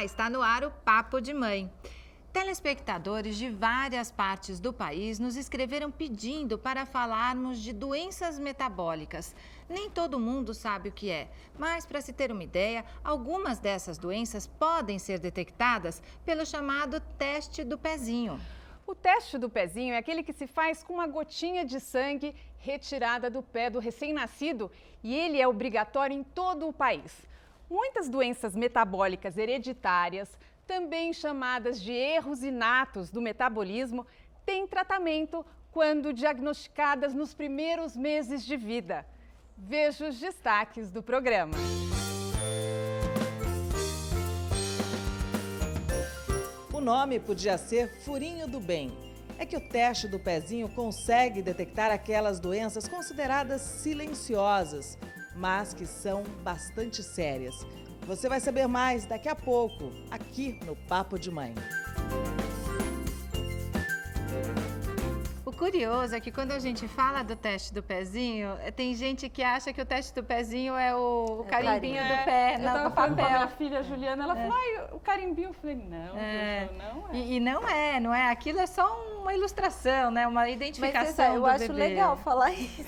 Olá, está no ar o Papo de Mãe. Telespectadores de várias partes do país nos escreveram pedindo para falarmos de doenças metabólicas. Nem todo mundo sabe o que é, mas para se ter uma ideia, algumas dessas doenças podem ser detectadas pelo chamado teste do pezinho. O teste do pezinho é aquele que se faz com uma gotinha de sangue retirada do pé do recém-nascido e ele é obrigatório em todo o país. Muitas doenças metabólicas hereditárias, também chamadas de erros inatos do metabolismo, têm tratamento quando diagnosticadas nos primeiros meses de vida. Veja os destaques do programa. O nome podia ser Furinho do Bem. É que o teste do pezinho consegue detectar aquelas doenças consideradas silenciosas, mas que são bastante sérias. Você vai saber mais daqui a pouco, aqui no Papo de Mãe. O curioso é que quando a gente fala do teste do pezinho, tem gente que acha que o teste do pezinho é o carimbinho do pé, não, no com a papel. minha filha Juliana, ela falou, o carimbinho. Eu falei, não, não é. E não é. Aquilo é só uma ilustração, né? Uma identificação do bebê. Eu acho legal falar isso.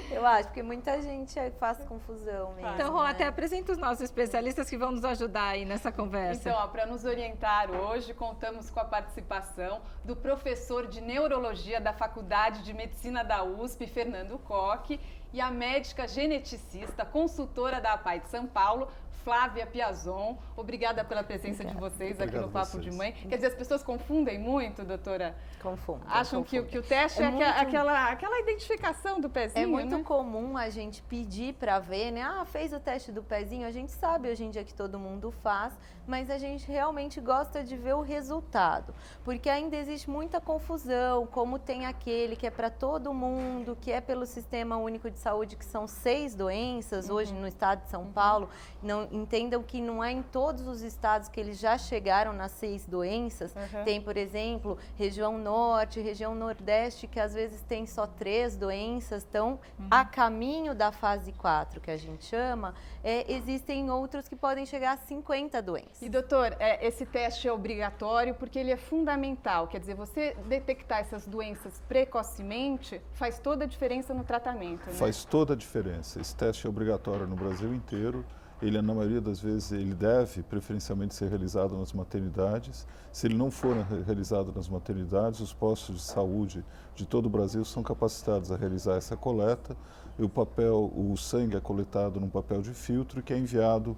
Eu acho, porque muita gente faz confusão mesmo. Então, Rô, até apresenta os nossos especialistas que vão nos ajudar aí nessa conversa. Então, para nos orientar hoje, contamos com a participação do professor de neurologia da Faculdade de Medicina da USP, Fernando Koch, e a médica geneticista, consultora da APAE de São Paulo, Flávia Piazon. Obrigada pela presença de vocês aqui no Papo de Mãe. Quer dizer, as pessoas confundem muito, doutora? Confundem. Acham que o teste é muito... aquela identificação do pezinho, É muito né? comum a gente pedir para ver, né? Fez o teste do pezinho, a gente sabe hoje em dia que todo mundo faz, mas a gente realmente gosta de ver o resultado, porque ainda existe muita confusão, como tem aquele que é para todo mundo, que é pelo Sistema Único de Saúde, que são 6 doenças, hoje no estado de São Paulo. Não entendam que não é em todos os estados que eles já chegaram nas 6 doenças. Tem, por exemplo, região norte, região nordeste, que às vezes tem só 3 doenças. Então, a caminho da fase 4, que a gente chama, existem outros que podem chegar a 50 doenças. E, doutor, esse teste é obrigatório porque ele é fundamental. Quer dizer, você detectar essas doenças precocemente faz toda a diferença no tratamento, né? Faz toda a diferença. Esse teste é obrigatório no Brasil inteiro. Ele, na maioria das vezes, ele deve preferencialmente ser realizado nas maternidades. Se ele não for realizado nas maternidades, os postos de saúde de todo o Brasil são capacitados a realizar essa coleta. E o sangue é coletado num papel de filtro que é enviado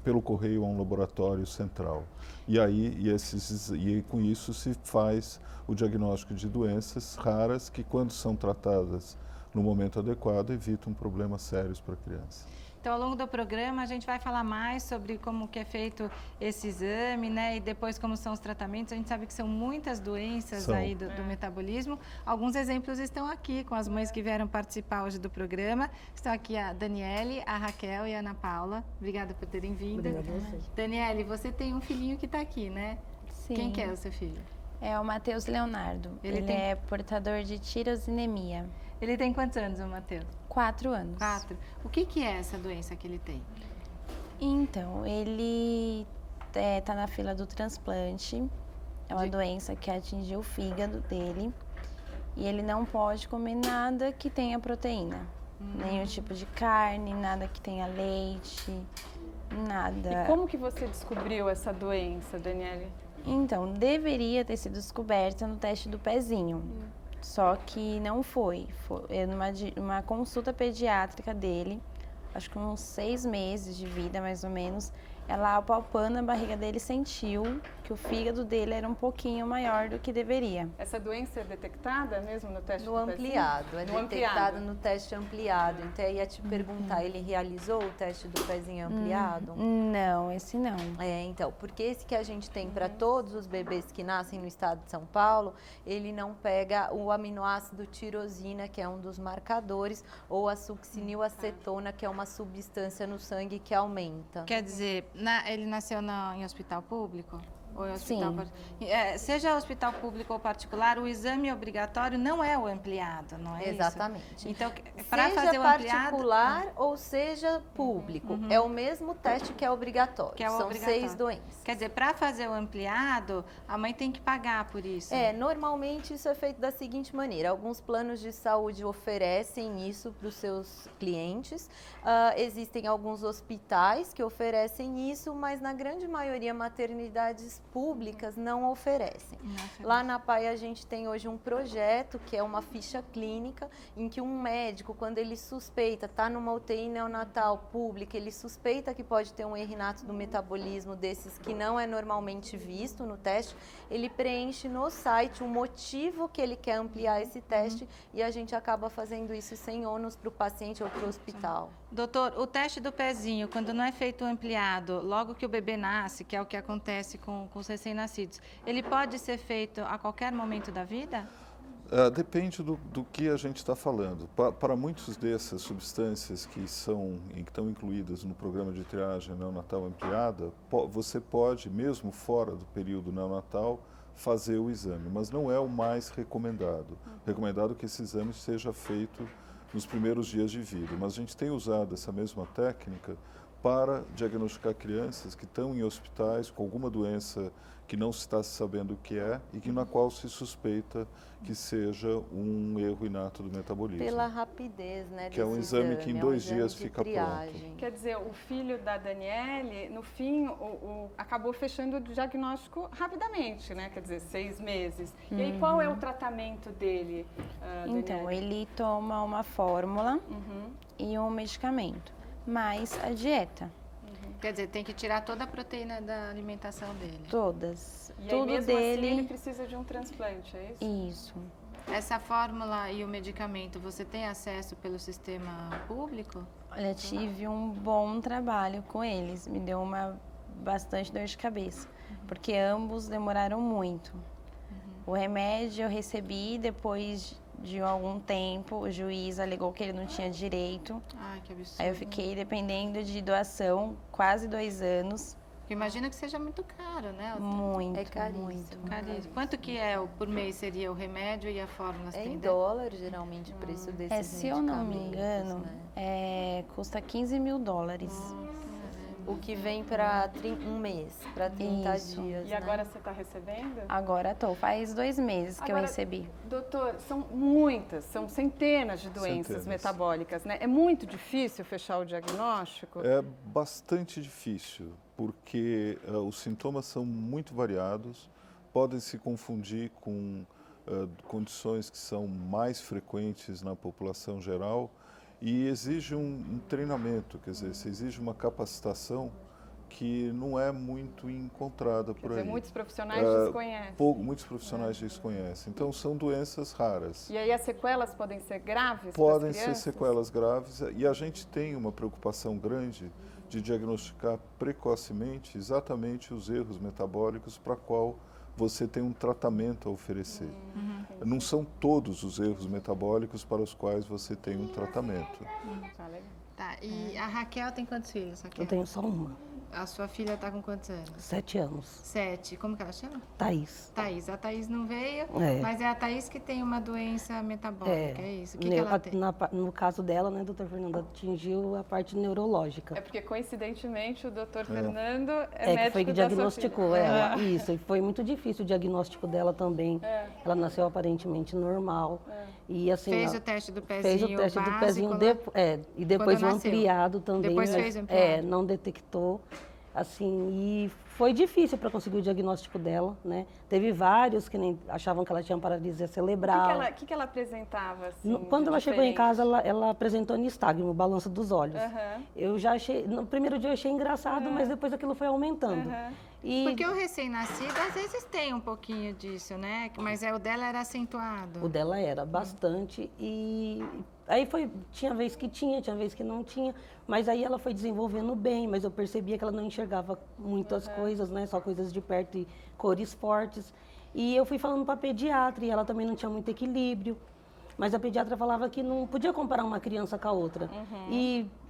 pelo correio a um laboratório central. E com isso se faz o diagnóstico de doenças raras que, quando são tratadas no momento adequado, evitam problemas sérios para a criança. Então, ao longo do programa, a gente vai falar mais sobre como que é feito esse exame, né? E depois como são os tratamentos. A gente sabe que são muitas doenças aí do metabolismo. Alguns exemplos estão aqui com as mães que vieram participar hoje do programa. Estão aqui a Daniele, a Raquel e a Ana Paula. Obrigada por terem vindo. Obrigada a vocês. Daniele, você tem um filhinho que está aqui, né? Sim. Quem que é o seu filho? É o Matheus Leonardo. Ele é portador de tirosinemia. Ele tem quantos anos, o Matheus? 4 anos. 4. O que é essa doença que ele tem? Então, ele está na fila do transplante. É uma doença que atingiu o fígado dele. E ele não pode comer nada que tenha proteína. Nenhum tipo de carne, nada que tenha leite, nada. E como que você descobriu essa doença, Daniele? Então, deveria ter sido descoberta no teste do pezinho. Só que não foi. Foi numa consulta pediátrica dele, acho que uns 6 meses de vida, mais ou menos, ela apalpando a barriga dele sentiu que o fígado dele era um pouquinho maior do que deveria. Essa doença é detectada mesmo no teste No ampliado, pezinho? Detectado no teste ampliado. Então, eu ia te perguntar, ele realizou o teste do pezinho ampliado? Não, esse não. Então, porque esse que a gente tem para todos os bebês que nascem no estado de São Paulo, ele não pega o aminoácido tirosina, que é um dos marcadores, ou a succinilacetona, que é uma substância no sangue que aumenta. Quer dizer, ele nasceu em hospital público? Ou é hospital Sim. seja hospital público ou particular, o exame obrigatório não é o ampliado, não é Exatamente. isso? Então, para Seja fazer o ampliado... particular ou seja público, é o mesmo teste que é obrigatório. Que é o São obrigatório. 6 doenças. Quer dizer, para fazer o ampliado, a mãe tem que pagar por isso. Normalmente isso é feito da seguinte maneira: alguns planos de saúde oferecem isso para os seus clientes, existem alguns hospitais que oferecem isso, mas na grande maioria maternidades públicas não oferecem. Lá na PAI a gente tem hoje um projeto que é uma ficha clínica em que um médico, quando ele suspeita, está numa UTI neonatal pública, ele suspeita que pode ter um erro inato do metabolismo desses que não é normalmente visto no teste, ele preenche no site o motivo que ele quer ampliar esse teste e a gente acaba fazendo isso sem ônus para o paciente ou para o hospital. Doutor, o teste do pezinho, quando não é feito ampliado, logo que o bebê nasce, que é o que acontece com os recém-nascidos, ele pode ser feito a qualquer momento da vida? Depende do que a gente está falando. Para muitas dessas substâncias que estão incluídas no programa de triagem neonatal ampliada, você pode, mesmo fora do período neonatal, fazer o exame, mas não é o mais recomendado. Recomendado que esse exame seja feito nos primeiros dias de vida, mas a gente tem usado essa mesma técnica para diagnosticar crianças que estão em hospitais com alguma doença que não se está sabendo o que é e na qual se suspeita que seja um erro inato do metabolismo. Pela rapidez, né? Que é um exame que em 2 dias fica pronto. Quer dizer, o filho da Daniele, no fim, acabou fechando o diagnóstico rapidamente, né? Quer dizer, 6 meses. E aí, qual é o tratamento dele, Daniele? Então, ele toma uma fórmula e um medicamento, mais a dieta. Quer dizer, tem que tirar toda a proteína da alimentação dele. Todas. E Tudo aí, mesmo dele. assim, ele precisa de um transplante, é isso? Isso. Essa fórmula e o medicamento, você tem acesso pelo sistema público? Olha, tive um bom trabalho com eles. Me deu bastante dor de cabeça, porque ambos demoraram muito. O remédio eu recebi depois de algum tempo, o juiz alegou que ele não tinha direito. Ai, que absurdo. Aí eu fiquei dependendo de doação quase 2 anos. Porque imagina que seja muito caro, né? Muito, É caríssimo. muito. Caríssimo. Quanto que é por mês seria o remédio e a fórmula? É em dólar, geralmente, o preço desses Se eu não me engano, né? custa 15 mil dólares. O que vem para um mês, para 30 Isso. dias. E agora você está recebendo? Agora faz 2 meses que eu Agora, recebi. Doutor, são centenas de doenças Centenas. metabólicas, né? É muito difícil fechar o diagnóstico? É bastante difícil, porque os sintomas são muito variados, podem se confundir com condições que são mais frequentes na população geral e exige um treinamento, quer dizer, se exige uma capacitação que não é muito encontrada por aí. Muitos profissionais desconhecem. Muitos profissionais desconhecem. Então, são doenças raras. E aí as sequelas podem ser graves? Podem ser sequelas graves e a gente tem uma preocupação grande de diagnosticar precocemente exatamente os erros metabólicos para qual você tem um tratamento a oferecer. Não são todos os erros metabólicos para os quais você tem um tratamento. Tá, e a Raquel tem quantos filhos, Raquel? Eu tenho só uma, A sua filha está com quantos anos? 7 anos. 7. Como que ela chama? Thaís. Thaís. A Thaís não veio, É. mas é a Thaís que tem uma doença metabólica, é isso? O que ela tem? No caso dela, né, doutor Fernando, atingiu a parte neurológica. É porque, coincidentemente, o doutor Fernando É médico que foi que da sua diagnosticou filha. ela. Isso, e foi muito difícil o diagnóstico dela também. Ela nasceu aparentemente normal. E assim, Fez ó, o teste do pezinho fez o teste do básico, pezinho né? e depois o Quando nasceu. ampliado também. Depois mas, fez o ampliado. não detectou. Assim, e foi difícil para conseguir o diagnóstico dela, né? Teve vários que nem achavam que ela tinha paralisia cerebral. O que ela apresentava? Assim, Quando de ela chegou em diferente? casa, ela apresentou nistagmo, balanço dos olhos. Eu já achei, no primeiro dia eu achei engraçado, mas depois aquilo foi aumentando. E Porque o recém-nascido, às vezes, tem um pouquinho disso, né? Mas o dela era acentuado. o dela era bastante e aí tinha vez que tinha vez que não tinha, mas aí ela foi desenvolvendo bem, mas eu percebia que ela não enxergava muitas coisas, né? Só coisas de perto e cores fortes. E eu fui falando para a pediatra e ela também não tinha muito equilíbrio. Mas a pediatra falava que não podia comparar uma criança com a outra.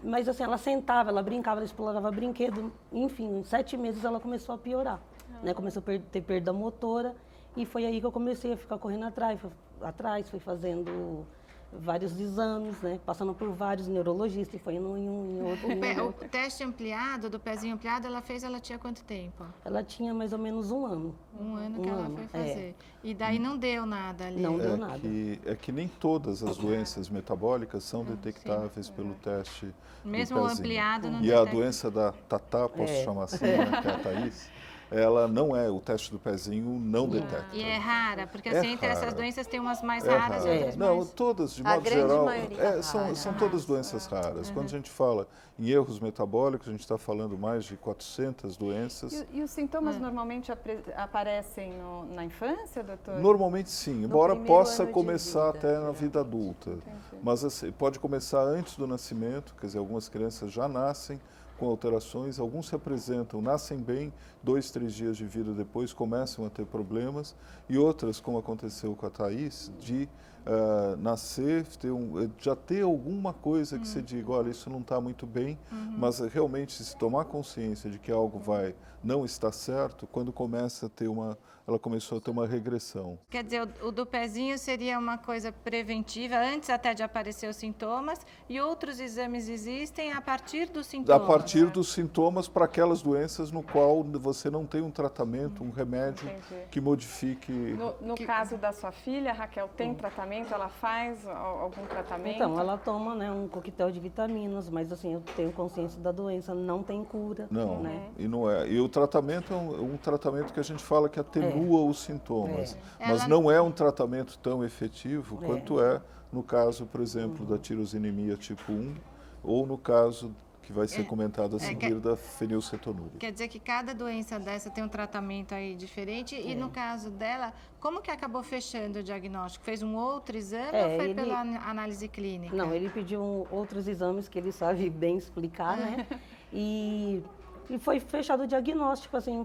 Mas assim, ela sentava, ela brincava, ela explorava brinquedo. Enfim, em 7 meses ela começou a piorar. né? Começou a ter perda motora e foi aí que eu comecei a ficar correndo atrás, fui fazendo vários exames, né? Passando por vários neurologistas e foi indo em outro. O teste ampliado, do pezinho ampliado, ela tinha quanto tempo? Ela tinha mais ou menos 1 ano. Um ano que ela foi fazer. E daí não deu nada ali? Não deu nada. Que nem todas as doenças metabólicas são detectáveis pelo teste mesmo do o pezinho. ampliado não E detecta. a doença da Tatá, posso chamar assim, né, que é a Thaís, ela não é, o teste do pezinho não detecta. E é rara, porque assim, entre essas doenças tem umas mais É raras e rara. outras Não, mais... todas, de A modo grande geral, maioria são todas doenças raras. Quando a gente fala em erros metabólicos, a gente está falando mais de 400 doenças. E os sintomas normalmente aparecem na infância, doutor? Normalmente sim, embora primeiro possa ano de começar vida. até na vida adulta. Mas assim, pode começar antes do nascimento, quer dizer, algumas crianças já nascem com alterações, alguns se apresentam, nascem bem, 2, 3 dias de vida depois começam a ter problemas, e outras, como aconteceu com a Thaís, de nascer, já ter alguma coisa que você diga, olha, isso não está muito bem, mas realmente se tomar consciência de que algo não está certo, quando ela começou a ter uma regressão. Quer dizer, o do pezinho seria uma coisa preventiva, antes até de aparecer os sintomas, e outros exames existem a partir dos sintomas. A partir dos sintomas para aquelas doenças no qual você não tem um tratamento, um remédio que modifique... No caso da sua filha, Raquel, tem tratamento? Ela faz algum tratamento? Então, ela toma, né, um coquetel de vitaminas, mas assim, eu tenho consciência da doença, não tem cura. Não, né? e não é. E o tratamento é um tratamento que a gente fala que atenua os sintomas, mas não é um tratamento tão efetivo quanto é no caso, por exemplo, da tirosinemia tipo 1 ou no caso que vai ser comentado a seguir da fenilcetonúria. Quer dizer que cada doença dessa tem um tratamento aí diferente e no caso dela, como que acabou fechando o diagnóstico? Fez um outro exame ou foi pela análise clínica? Não, ele pediu outros exames que ele sabe bem explicar, né? E foi fechado o diagnóstico, assim,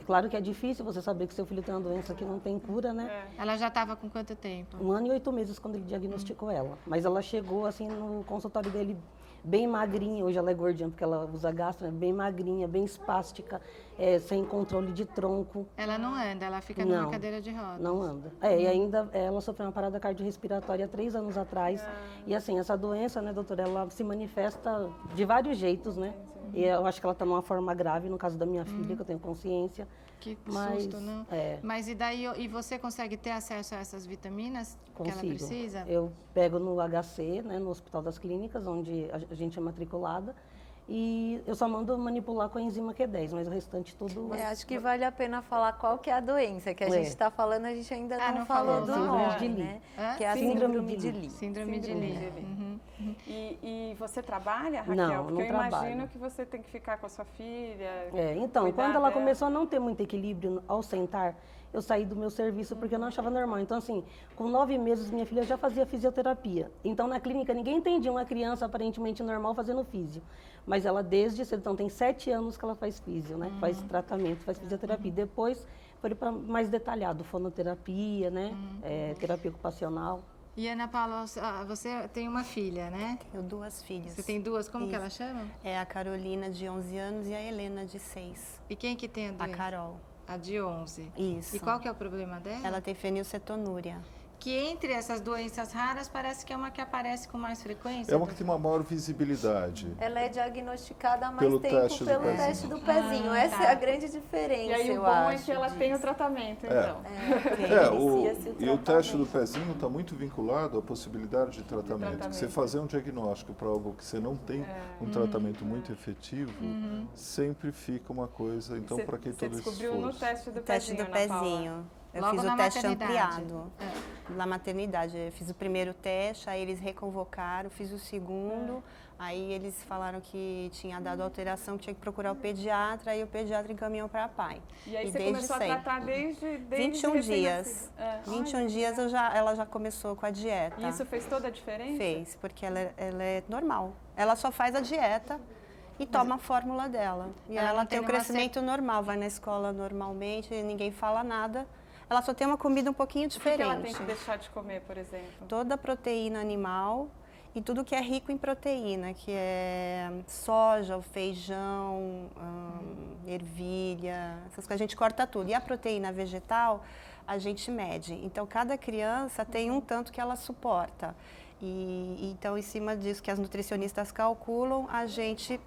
claro que é difícil você saber que seu filho tem uma doença que não tem cura, né? Ela já estava com quanto tempo? 1 ano e 8 meses quando ele diagnosticou ela. Mas ela chegou, assim, no consultório dele bem magrinha, hoje ela é gordinha porque ela usa gastro, né? Bem magrinha, bem espástica, sem controle de tronco. Ela não anda, ela fica numa cadeira de rodas. Não anda. E ainda ela sofreu uma parada cardiorrespiratória há 3 anos atrás. E assim, essa doença, né, doutora, ela se manifesta de vários jeitos, né? E eu acho que ela está numa forma grave, no caso da minha filha, que eu tenho consciência. Que susto, não? Mas e daí, e você consegue ter acesso a essas vitaminas que ela precisa? Eu pego no HC, né, no Hospital das Clínicas, onde a gente é matriculada, e eu só mando manipular com a enzima Q10, mas o restante tudo... acho que vale a pena falar qual que é a doença que a gente está falando, a gente ainda não falou do nome, né? Que é a síndrome de Lee. Síndrome de Lee. E você trabalha, Raquel? Não, porque eu trabalho. imagino que você tem que ficar com a sua filha. Então, quando ela começou a não ter muito equilíbrio ao sentar, eu saí do meu serviço porque eu não achava normal. Então, assim, com 9 meses, minha filha já fazia fisioterapia. Então, na clínica, ninguém entendia uma criança aparentemente normal fazendo físio. Mas ela, desde cedo, então, tem 7 anos que ela faz físio, né? Faz tratamento, faz fisioterapia. Depois, foi para mais detalhado, fonoterapia, né? Terapia ocupacional. E Ana Paula, você tem uma filha, né? Tenho 2 filhas. Você tem 2, como que elas chamam? É a Carolina, de 11 anos, e a Helena, de 6. E quem que tem a doença? A Carol. A de 11. Isso. E qual que é o problema dela? Ela tem fenilcetonúria. Que entre essas doenças raras parece que é uma que aparece com mais frequência. É uma que tem uma maior visibilidade. Ela é diagnosticada há mais Pelo tempo teste do pelo pezinho. teste do pezinho. Essa é a grande diferença, E aí o eu bom acho. é que ela tem o tratamento, então. E o teste do pezinho está muito vinculado à possibilidade de tratamento. Você fazer um diagnóstico para algo que você não tem um tratamento muito efetivo, sempre fica uma coisa. Então, para que todo esse esforço? Você descobriu no teste do O teste pezinho, do Ana Paula? pezinho. Eu Logo fiz na o teste maternidade. ampliado. Na maternidade. Eu fiz o primeiro teste, aí eles reconvocaram, fiz o segundo. Aí eles falaram que tinha dado alteração, que tinha que procurar o pediatra, aí o pediatra encaminhou para a PAI. E aí você desde começou sempre. a tratar desde 21 dias. 21 dias ela já começou com a dieta. E isso fez toda a diferença? Fez, porque ela é normal. Ela só faz a dieta e toma a fórmula dela. E ela tem o crescimento normal, vai na escola normalmente, ninguém fala nada. Ela só tem uma comida um pouquinho diferente. O que ela tem que deixar de comer, por exemplo? Toda a proteína animal e tudo que é rico em proteína, que é soja, o feijão, ervilha, essas coisas, a gente corta tudo. E a proteína vegetal, a gente mede. Então, cada criança tem um tanto que ela suporta. Então, em cima disso que as nutricionistas calculam, a gente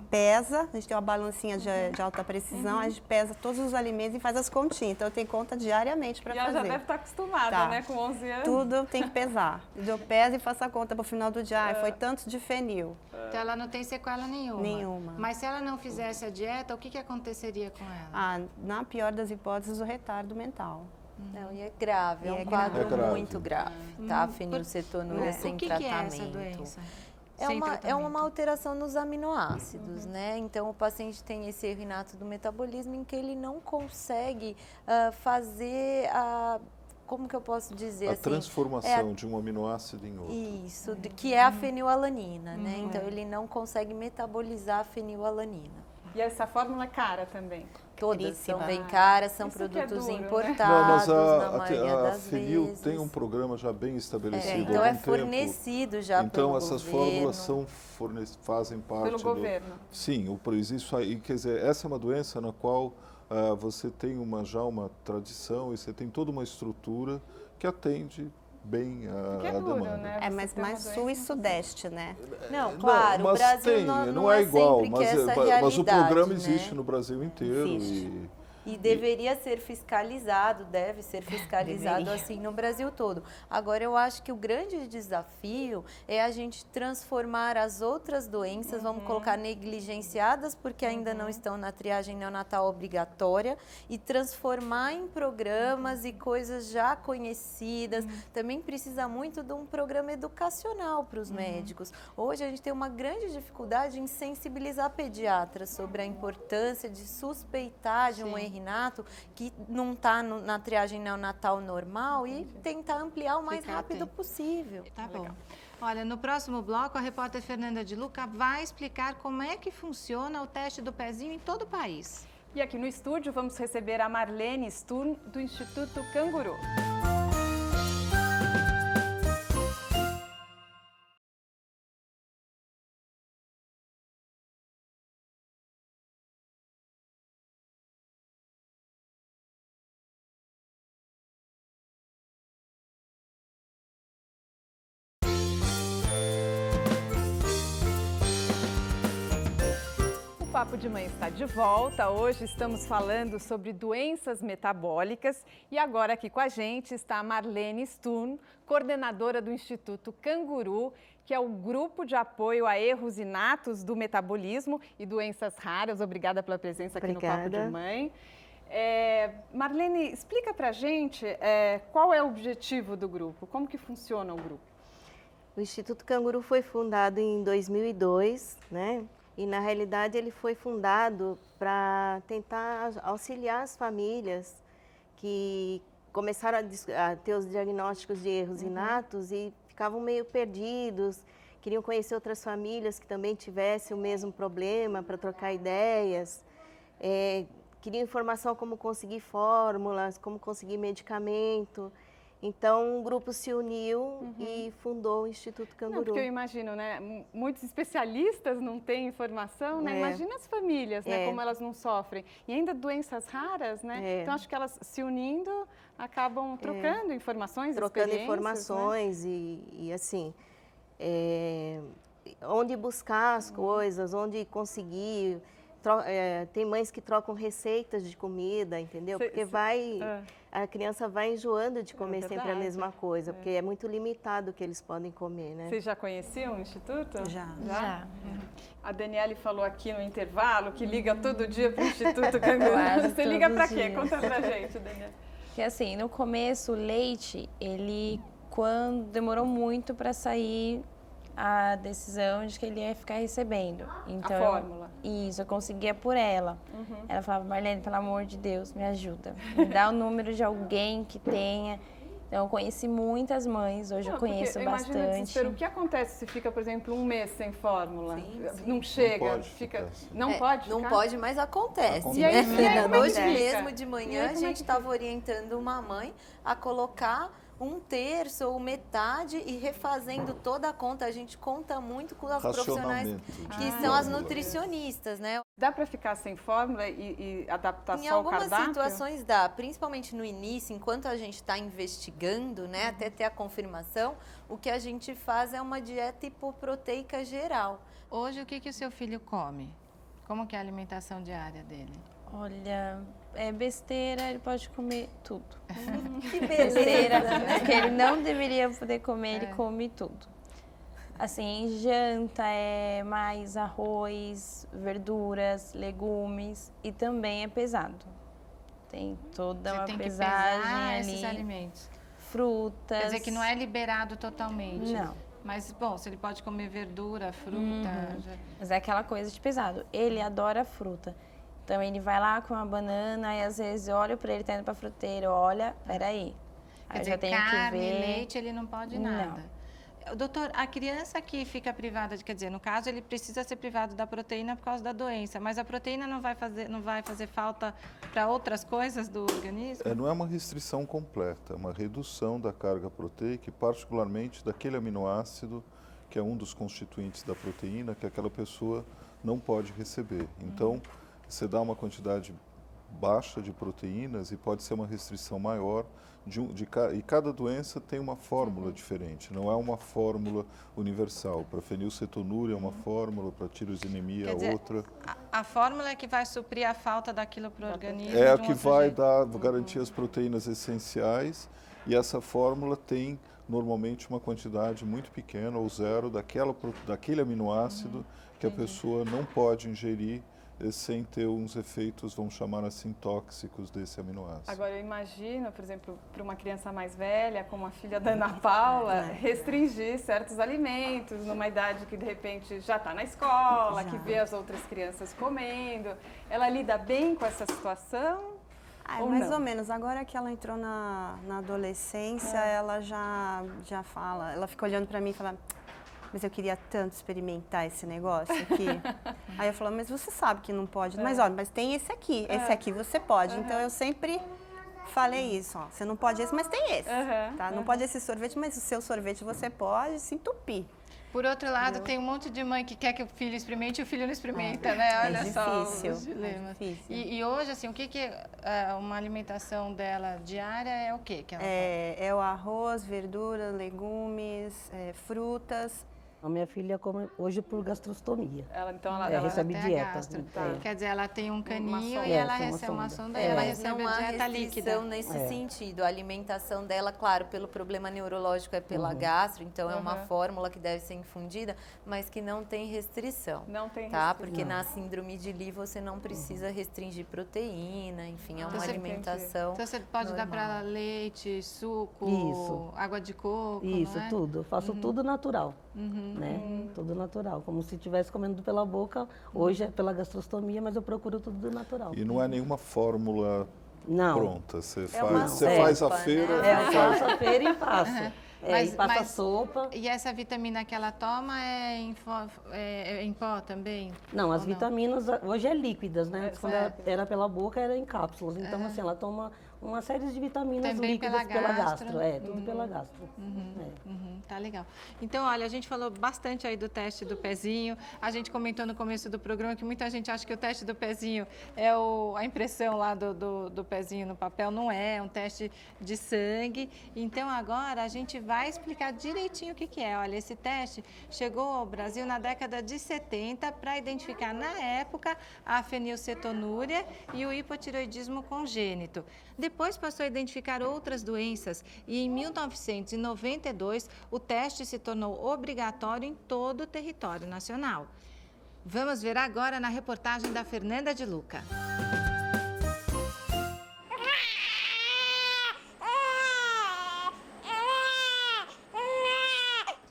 pesa, a gente tem uma balancinha de alta precisão, a gente pesa todos os alimentos e faz as continhas. Então, tem conta diariamente para fazer. E ela já deve estar acostumada, né, com 11 anos. Tudo tem que pesar. Eu peso e faço a conta para o final do dia. Foi tanto de fenil. Então, ela não tem sequela nenhuma. Nenhuma. Mas se ela não fizesse a dieta, o que aconteceria com ela? Na pior das hipóteses, o retardo mental. Não, e é grave, é um quadro muito grave, tá? A fenilcetonúria sem tratamento. O que é essa doença? É uma alteração nos aminoácidos, né? Então, o paciente tem esse erro inato do metabolismo em que ele não consegue fazer a... Como que eu posso dizer assim? A transformação de um aminoácido em outro. Isso, que é a fenilalanina, né? Então, ele não consegue metabolizar a fenilalanina. E essa fórmula é cara também? Todas são bem caras, são produtos importados, na maioria das vezes. A Fenil tem um programa já bem estabelecido. Então é fornecido já pelo governo. Então essas fórmulas fazem parte pelo governo. Sim, isso aí, quer dizer, essa é uma doença na qual você tem já uma tradição e você tem toda uma estrutura que atende bem a demanda. Né? Mas mais sul e sudeste, né? Não, claro, o Brasil não é igual, sempre que essa realidade, mas o programa né? existe no Brasil inteiro. E deveria ser fiscalizado, deve ser fiscalizado assim no Brasil todo. Agora, eu acho que o grande desafio é a gente transformar as outras doenças, vamos colocar negligenciadas, porque ainda não estão na triagem neonatal obrigatória, e transformar em programas e coisas já conhecidas. Também precisa muito de um programa educacional para os médicos. Hoje, a gente tem uma grande dificuldade em sensibilizar pediatras sobre a importância de suspeitar de um erro inato que não está na triagem neonatal normal e tentar ampliar o mais rápido possível. Tá bom. Olha, no próximo bloco, a repórter Fernanda de Luca vai explicar como é que funciona o teste do pezinho em todo o país. E aqui no estúdio vamos receber a Marlene Sturm, do Instituto Canguru. O Papo de Mãe está de volta. Hoje estamos falando sobre doenças metabólicas e agora aqui com a gente está a Marlene Sturm, coordenadora do Instituto Canguru, que é o grupo de apoio a erros inatos do metabolismo e doenças raras. Obrigada pela presença aqui no Papo de Mãe. Marlene, explica pra gente qual é o objetivo do grupo, como que funciona o grupo? O Instituto Canguru foi fundado em 2002, né? E, na realidade, ele foi fundado para tentar auxiliar as famílias que começaram a ter os diagnósticos de erros inatos e ficavam meio perdidos, queriam conhecer outras famílias que também tivessem o mesmo problema para trocar ideias, queriam informação como conseguir fórmulas, como conseguir medicamento. Então, o grupo se uniu e fundou o Instituto Canguru. Não, porque eu imagino, né? Muitos especialistas não têm informação, né? Imagina as famílias, né? Como elas não sofrem. E ainda doenças raras, né? Então, acho que elas se unindo acabam trocando informações, trocando informações, né? e assim, onde buscar as coisas, onde conseguir. Tem mães que trocam receitas de comida, entendeu? Porque a criança vai enjoando de comer sempre a mesma coisa, porque é muito limitado o que eles podem comer, né? Vocês já conheciam o Instituto? Já. A Daniele falou aqui no intervalo que liga todo dia para o Instituto Canguru. Você liga para quê? Conta pra gente, Daniele. Porque assim, no começo o leite, demorou muito para sair a decisão de que ele ia ficar recebendo. Então, a fórmula. Eu conseguia por ela. Ela falava, Marlene, pelo amor de Deus, me ajuda. Me dá o número de alguém que tenha. Então, eu conheci muitas mães, hoje eu conheço bastante. Imagina o que acontece se fica, por exemplo, um mês sem fórmula? Não chega, não pode? Não pode, mas acontece. E aí, Hoje mesmo de manhã a gente estava orientando uma mãe a colocar um terço ou metade e refazendo toda a conta. A gente conta muito com as profissionais que são as nutricionistas, né? Dá para ficar sem fórmula e adaptar Em só o algumas cardápio? situações dá, principalmente no início, enquanto a gente está investigando, né, até ter a confirmação, o que a gente faz é uma dieta hipoproteica geral. Hoje, o que o seu filho come? Como que é a alimentação diária dele? Olha, é besteira, ele pode comer tudo. Que Besteira, beleza, né? que ele não deveria poder comer, ele come tudo. Assim, janta é mais arroz, verduras, legumes e também é pesado. Tem toda Você uma tem que pesagem pesar ali. esses alimentos. Frutas. Quer dizer que não é liberado totalmente. Não. Mas, bom, se ele pode comer verdura, fruta... Mas é aquela coisa de pesado. Ele adora fruta. Então ele vai lá com uma banana e às vezes eu olho para ele, tá indo pra fruteira, olha, peraí. Quer Aí dizer, eu tenho carne, que ver. leite, ele não pode nada. Doutor, a criança que fica privada, quer dizer, no caso ele precisa ser privado da proteína por causa da doença, mas a proteína não vai fazer falta para outras coisas do organismo? Não é uma restrição completa, é uma redução da carga proteica, e particularmente daquele aminoácido que é um dos constituintes da proteína que aquela pessoa não pode receber. Então, você dá uma quantidade baixa de proteínas e pode ser uma restrição maior, e cada doença tem uma fórmula diferente, não é uma fórmula universal. Para fenilcetonúria é uma fórmula, para tirosinemia é outra. A fórmula é que vai suprir a falta daquilo para o organismo? É a que vai garantir as proteínas essenciais, e essa fórmula tem normalmente uma quantidade muito pequena ou zero daquele aminoácido que a pessoa não pode ingerir sem ter uns efeitos, vamos chamar assim, tóxicos desse aminoácido. Agora, eu imagino, por exemplo, para uma criança mais velha, como a filha da Ana Paula, restringir certos alimentos numa idade que, de repente, já está na escola, que vê as outras crianças comendo. Ela lida bem com essa situação? Mais ou menos. Agora que ela entrou na adolescência, ela já fala, ela fica olhando para mim e fala... Mas eu queria tanto experimentar esse negócio aqui. Aí eu falo, mas você sabe que não pode. Mas olha, mas tem esse aqui você pode. Então eu sempre falei isso, ó. Você não pode esse, mas tem esse. Tá? Não pode esse sorvete, mas o seu sorvete você pode se entupir. Por outro lado, tem um monte de mãe que quer que o filho experimente e o filho não experimenta, né? Olha só os dilemas. E hoje, assim, o que é uma alimentação dela diária é o quê? Que ela é o arroz, verdura, legumes, frutas. A minha filha come hoje por gastrostomia. Então ela recebe dieta. Quer dizer, ela tem um caninho sonda. e ela recebe uma sonda e ela recebe a dieta líquida. Nesse sentido. A alimentação dela, claro, pelo problema neurológico é pela gastro, então é uma fórmula que deve ser infundida, mas que não tem restrição. Não tem restrição. Porque na síndrome de Lee você não precisa restringir proteína, enfim, é uma alimentação. Então você pode normal. dar para ela leite, suco, água de coco, Isso, não é? tudo. Eu faço tudo natural. Né? Tudo natural, como se estivesse comendo pela boca. Hoje é pela gastrostomia, mas eu procuro tudo natural. E não é nenhuma fórmula pronta. Você faz a feira. Eu faço a feira e faço. E passa sopa. E essa vitamina que ela toma é em pó também? Não, as vitaminas hoje é líquidas, né? Quando era pela boca, era em cápsulas. Então, assim, ela toma uma série de vitaminas também líquidas pela gastro. Tudo pela gastro. Tá legal. Então, olha, a gente falou bastante aí do teste do pezinho. A gente comentou no começo do programa que muita gente acha que o teste do pezinho é a impressão lá do pezinho no papel. Não é um teste de sangue. Então, agora a gente vai explicar direitinho o que é. Olha, esse teste chegou ao Brasil na década de 70 para identificar, na época, a fenilcetonúria e o hipotireoidismo congênito. Depois passou a identificar outras doenças e em 1992 o teste se tornou obrigatório em todo o território nacional. Vamos ver agora na reportagem da Fernanda de Luca.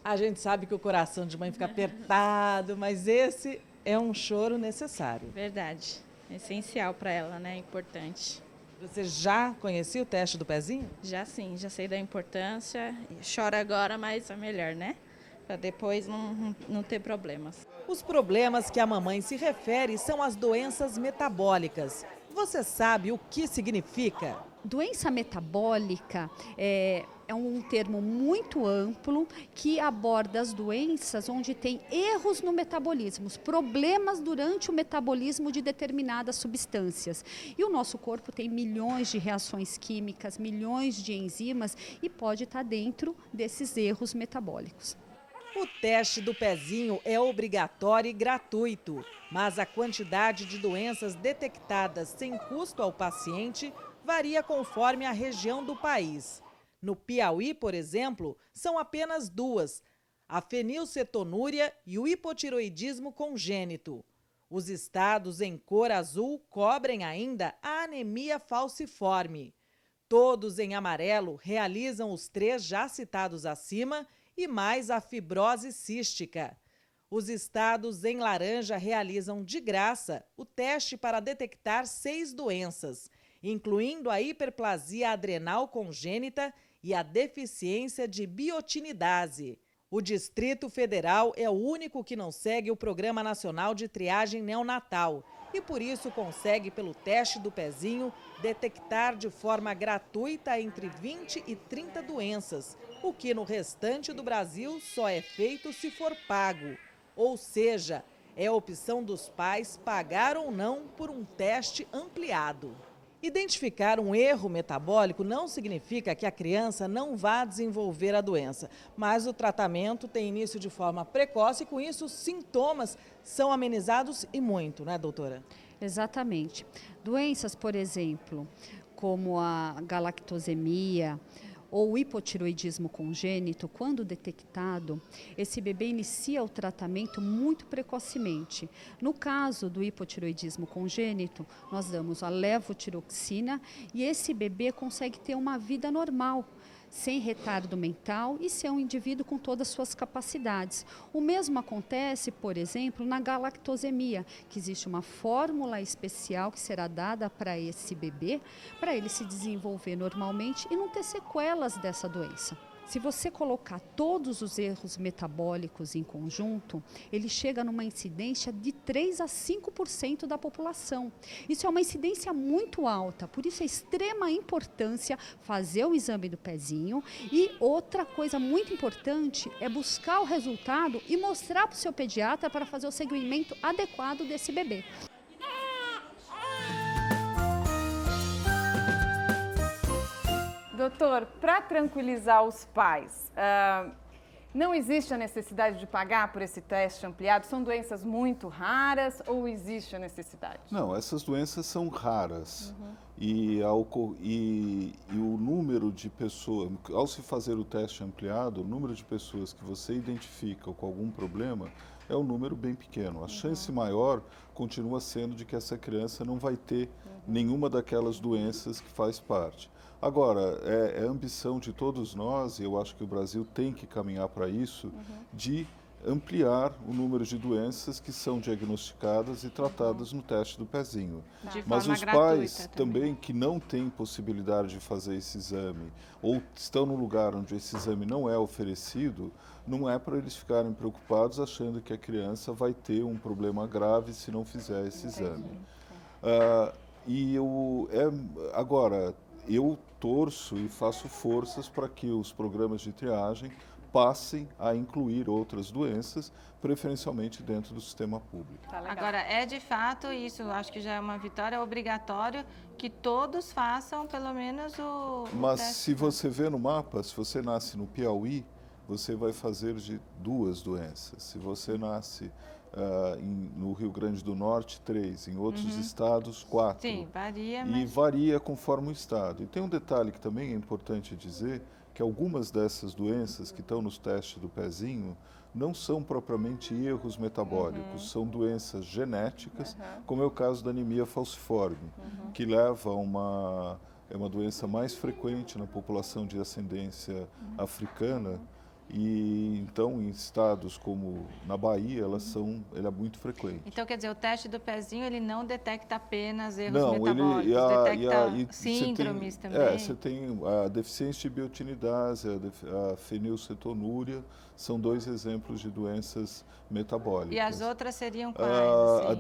A gente sabe que o coração de mãe fica apertado, mas esse é um choro necessário. Verdade. É essencial para ela, né? Importante. Você já conhecia o teste do pezinho? Já sim, já sei da importância. Chora agora, mas é melhor, né? Para depois não ter problemas. Os problemas que a mamãe se refere são as doenças metabólicas. Você sabe o que significa? Doença metabólica é um termo muito amplo que aborda as doenças onde tem erros no metabolismo, problemas durante o metabolismo de determinadas substâncias. E o nosso corpo tem milhões de reações químicas, milhões de enzimas e pode estar dentro desses erros metabólicos. O teste do pezinho é obrigatório e gratuito, mas a quantidade de doenças detectadas sem custo ao paciente varia conforme a região do país. No Piauí, por exemplo, são apenas duas, a fenilcetonúria e o hipotiroidismo congênito. Os estados em cor azul cobrem ainda a anemia falciforme. Todos em amarelo realizam os 3 já citados acima e mais a fibrose cística. Os estados em laranja realizam de graça o teste para detectar 6 doenças, incluindo a hiperplasia adrenal congênita e a deficiência de biotinidase. O Distrito Federal é o único que não segue o Programa Nacional de Triagem Neonatal e, por isso, consegue, pelo teste do pezinho, detectar de forma gratuita entre 20 e 30 doenças, o que no restante do Brasil só é feito se for pago. Ou seja, é a opção dos pais pagar ou não por um teste ampliado. Identificar um erro metabólico não significa que a criança não vá desenvolver a doença, mas o tratamento tem início de forma precoce e, com isso, os sintomas são amenizados e muito, né, doutora? Exatamente. Doenças, por exemplo, como a galactosemia ou o hipotiroidismo congênito, quando detectado, esse bebê inicia o tratamento muito precocemente. No caso do hipotiroidismo congênito, nós damos a levotiroxina e esse bebê consegue ter uma vida normal, sem retardo mental e ser um indivíduo com todas as suas capacidades. O mesmo acontece, por exemplo, na galactosemia, que existe uma fórmula especial que será dada para esse bebê, para ele se desenvolver normalmente e não ter sequelas dessa doença. Se você colocar todos os erros metabólicos em conjunto, ele chega numa incidência de 3 a 5% da população. Isso é uma incidência muito alta, por isso é extrema importância fazer o exame do pezinho. E outra coisa muito importante é buscar o resultado e mostrar para o seu pediatra para fazer o seguimento adequado desse bebê. Doutor, para tranquilizar os pais, não existe a necessidade de pagar por esse teste ampliado? São doenças muito raras ou existe a necessidade? Não, essas doenças são raras. E o número de pessoas, ao se fazer o teste ampliado, o número de pessoas que você identifica com algum problema é um número bem pequeno. A chance maior continua sendo de que essa criança não vai ter nenhuma daquelas doenças que faz parte. Agora, é ambição de todos nós, e eu acho que o Brasil tem que caminhar para isso, de ampliar o número de doenças que são diagnosticadas e tratadas no teste do pezinho. Mas os pais também que não têm possibilidade de fazer esse exame ou estão num lugar onde esse exame não é oferecido, não é para eles ficarem preocupados achando que a criança vai ter um problema grave se não fizer esse exame. Agora, eu torço e faço forças para que os programas de triagem passem a incluir outras doenças, preferencialmente dentro do sistema público. Agora, é de fato, isso acho que já é uma vitória, é obrigatório que todos façam pelo menos o Mas teste. se você vê no mapa, se você nasce no Piauí, você vai fazer de 2 doenças. Se você nasce no Rio Grande do Norte, 3, em outros estados, 4. Sim, varia, E varia conforme o estado. E tem um detalhe que também é importante dizer, que algumas dessas doenças que estão nos testes do pezinho não são propriamente erros metabólicos, são doenças genéticas, como é o caso da anemia falciforme, que leva a uma doença mais frequente na população de ascendência africana E então, em estados como na Bahia, ela é muito frequente. Então, quer dizer, o teste do pezinho, ele não detecta apenas erros Não, metabólicos, detecta você tem, síndromes também? você tem a deficiência de biotinidase, a fenilcetonúria, são 2 exemplos de doenças metabólicas. E as outras seriam quais?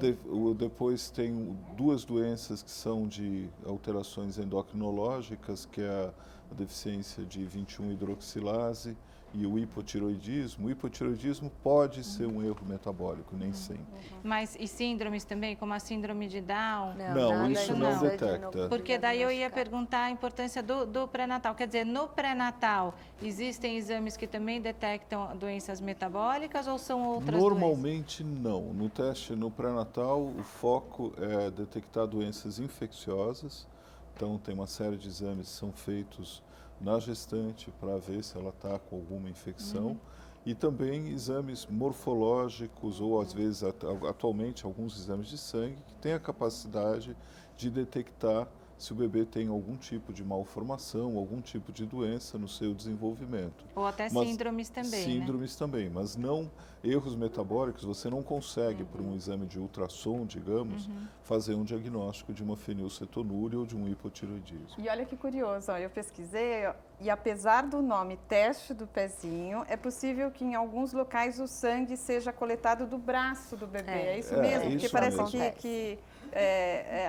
Depois tem 2 doenças que são de alterações endocrinológicas, que é a deficiência de 21-hidroxilase e o hipotiroidismo. O hipotiroidismo pode ser um erro metabólico, nem sempre. Mas e síndromes também, como a síndrome de Down? Não, isso não detecta. Porque daí eu ia perguntar a importância do pré-natal. Quer dizer, no pré-natal, existem exames que também detectam doenças metabólicas ou são outras Normalmente não. No teste no pré-natal, o foco é detectar doenças infecciosas. Então, tem uma série de exames que são feitos na gestante para ver se ela está com alguma infecção. E também exames morfológicos ou, às vezes, atualmente, alguns exames de sangue que têm a capacidade de detectar se o bebê tem algum tipo de malformação, algum tipo de doença no seu desenvolvimento. Ou até síndromes também, Síndromes também, mas não erros metabólicos. Você não consegue, por um exame de ultrassom, digamos, fazer um diagnóstico de uma fenilcetonúria ou de um hipotiroidismo. E olha que curioso, ó, eu pesquisei e apesar do nome teste do pezinho, é possível que em alguns locais o sangue seja coletado do braço do bebê. É isso mesmo? Porque parece que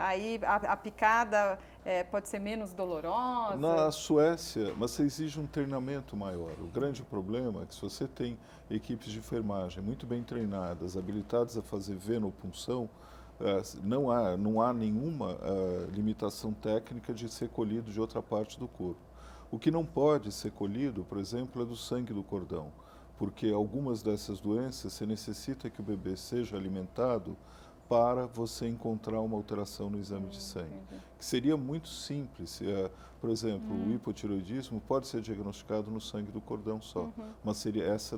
aí a picada pode ser menos dolorosa. Na Suécia, mas você exige um treinamento maior. O grande problema é que se você tem equipes de enfermagem muito bem treinadas, habilitadas a fazer venopunção, não há nenhuma limitação técnica de ser colhido de outra parte do corpo. O que não pode ser colhido, por exemplo, é do sangue do cordão, porque algumas dessas doenças você necessita que o bebê seja alimentado para você encontrar uma alteração no exame de sangue. Que seria muito simples. Por exemplo, o hipotiroidismo pode ser diagnosticado no sangue do cordão só, mas seria essa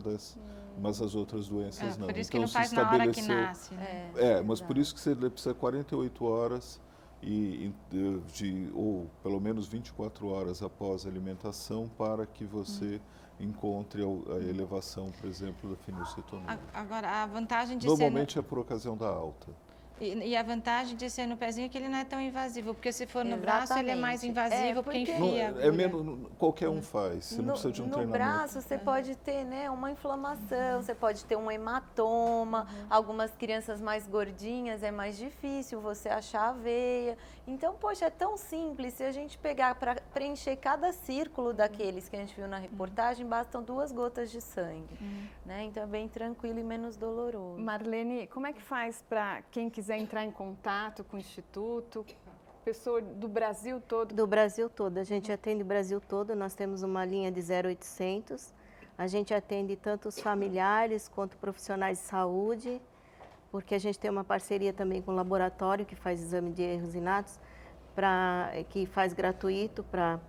mas as outras doenças não. Por isso então, que não faz na hora que nasce. Mas por isso que você precisa 48 horas ou pelo menos 24 horas após a alimentação para que você encontre a elevação, por exemplo, da fenilcetonúria. Agora, a vantagem de Normalmente é por ocasião da alta. E a vantagem de ser no pezinho é que ele não é tão invasivo, porque se for no braço ele é mais invasivo, porque enfia. Qualquer um faz, você não precisa de um treinamento. No braço você pode ter uma inflamação, você pode ter um hematoma, algumas crianças mais gordinhas é mais difícil você achar a veia. Então, poxa, é tão simples, se a gente pegar para preencher cada círculo daqueles que a gente viu na reportagem, bastam 2 gotas de sangue, né? Então é bem tranquilo e menos doloroso. Marlene, como é que faz para quem quiser entrar em contato com o Instituto? Pessoa do Brasil todo? Do Brasil todo. A gente atende o Brasil todo. Nós temos uma linha de 0800. A gente atende tanto os familiares quanto profissionais de saúde, porque a gente tem uma parceria também com o laboratório que faz exame de erros inatos, que faz gratuito para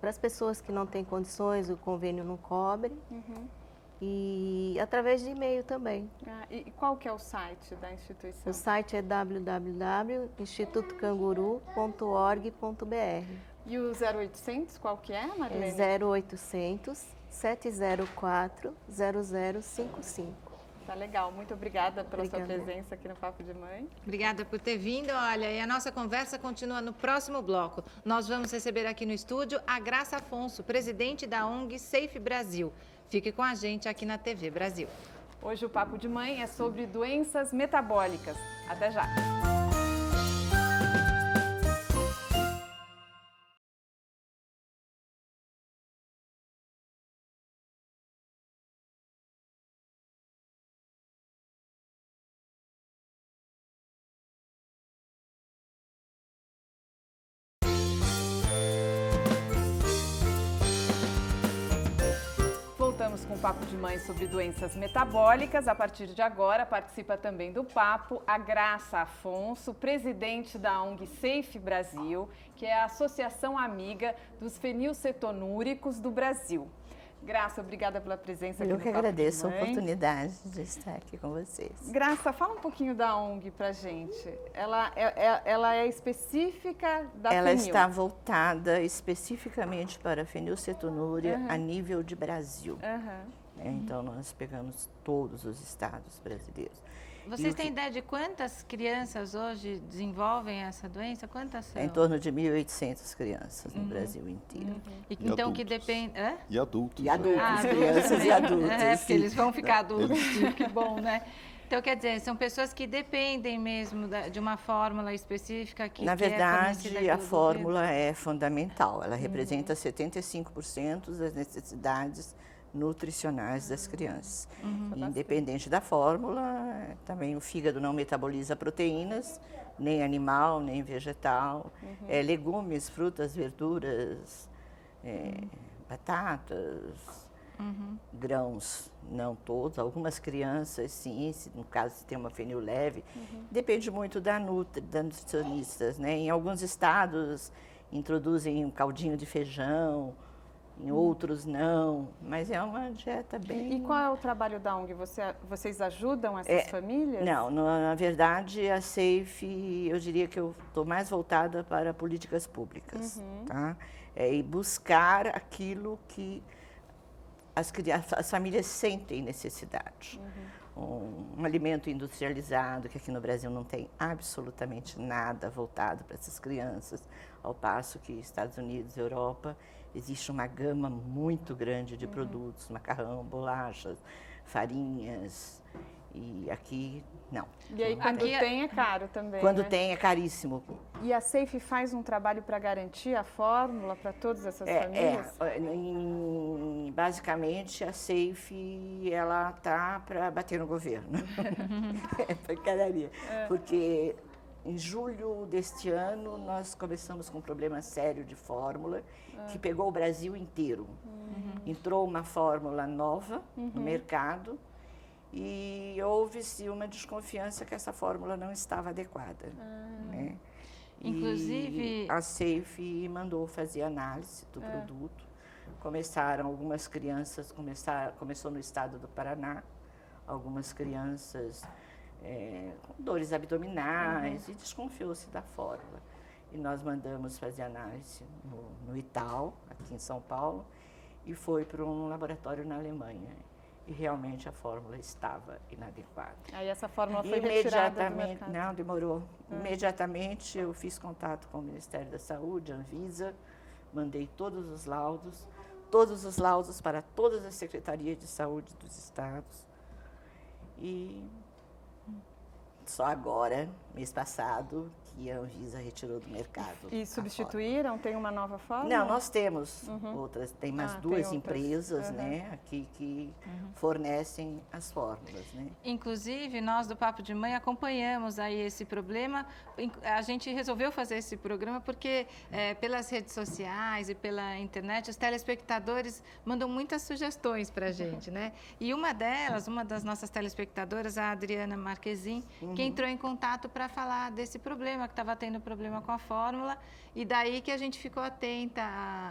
as pessoas que não têm condições, o convênio não cobre. E através de e-mail também. E qual que é o site da instituição? O site é www.institutocanguru.org.br. E o 0800, qual que é, Marlene? 0800 704 0055. Tá legal, muito obrigada pela sua presença aqui no Papo de Mãe. Obrigada por ter vindo. Olha, e a nossa conversa continua no próximo bloco. Nós vamos receber aqui no estúdio a Graça Afonso, presidente da ONG Safe Brasil. Fique com a gente aqui na TV Brasil. Hoje o Papo de Mãe é sobre doenças metabólicas. Até já! Voltamos com o Papo de Mãe sobre doenças metabólicas. A partir de agora, participa também do papo a Graça Afonso, presidente da ONG Safe Brasil, que é a Associação Amiga dos Fenilcetonúricos do Brasil. Graça, obrigada pela presença aqui no Papo de Mãe. Eu que agradeço a oportunidade de estar aqui com vocês. Graça, fala um pouquinho da ONG pra gente. Ela é específica da Ela fenil. está voltada especificamente para a fenilcetonúria a nível de Brasil. né? Então, nós pegamos todos os estados brasileiros. Vocês têm ideia de quantas crianças hoje desenvolvem essa doença? Quantas são? Em torno de 1.800 crianças no Brasil inteiro. Então, que depende... E adultos. E adultos, crianças e adultos. Porque eles vão ficar adultos, que bom, né? Então, quer dizer, são pessoas que dependem mesmo de uma fórmula específica que Na verdade, é fornecida a fórmula é fundamental. Ela representa 75% das necessidades nutricionais das crianças. Independente da fórmula, também o fígado não metaboliza proteínas, nem animal, nem vegetal. Legumes, frutas, verduras, batatas, grãos, não todos. Algumas crianças, sim, no caso se tem uma fenil leve, depende muito da nutricionistas, né? Em alguns estados introduzem um caldinho de feijão, em outros não, mas é uma dieta bem... E qual é o trabalho da ONG? Vocês ajudam essas famílias? Não, na verdade a SAFE, eu diria que eu estou mais voltada para políticas públicas, tá? E buscar aquilo que as famílias sentem necessidade. Um alimento industrializado, que aqui no Brasil não tem absolutamente nada voltado para essas crianças, ao passo que Estados Unidos, Europa, existe uma gama muito grande de produtos, macarrão, bolachas, farinhas, e aqui não. E aí quando tem é caro também, Quando né? tem é caríssimo. E a SAFE faz um trabalho para garantir a fórmula para todas essas famílias? Basicamente a SAFE ela tá para bater no governo. É pancadaria. Porque em julho deste ano nós começamos com um problema sério de fórmula que pegou o Brasil inteiro. Entrou uma fórmula nova no mercado e houve-se uma desconfiança que essa fórmula não estava adequada. Né? Inclusive... E a SAFE mandou fazer análise do produto. Começaram algumas crianças, começou no estado do Paraná, algumas crianças com dores abdominais e desconfiou-se da fórmula. E nós mandamos fazer análise no Ital, aqui em São Paulo, e foi para um laboratório na Alemanha. E realmente a fórmula estava inadequada. Aí essa fórmula foi retirada do mercado? Não, demorou. Imediatamente eu fiz contato com o Ministério da Saúde, Anvisa, mandei todos os laudos para todas as secretarias de saúde dos estados. E só agora, mês passado, que a Anvisa retirou do mercado. E substituíram? Tem uma nova fórmula? Não, nós temos outras, tem mais duas empresas, né, aqui que fornecem as fórmulas, né. Inclusive, nós do Papo de Mãe acompanhamos aí esse problema. A gente resolveu fazer esse programa porque pelas redes sociais e pela internet, os telespectadores mandam muitas sugestões para a gente, né. E uma das nossas telespectadoras, a Adriana Marquezin, que entrou em contato para falar desse problema, que estava tendo problema com a fórmula, e daí que a gente ficou atenta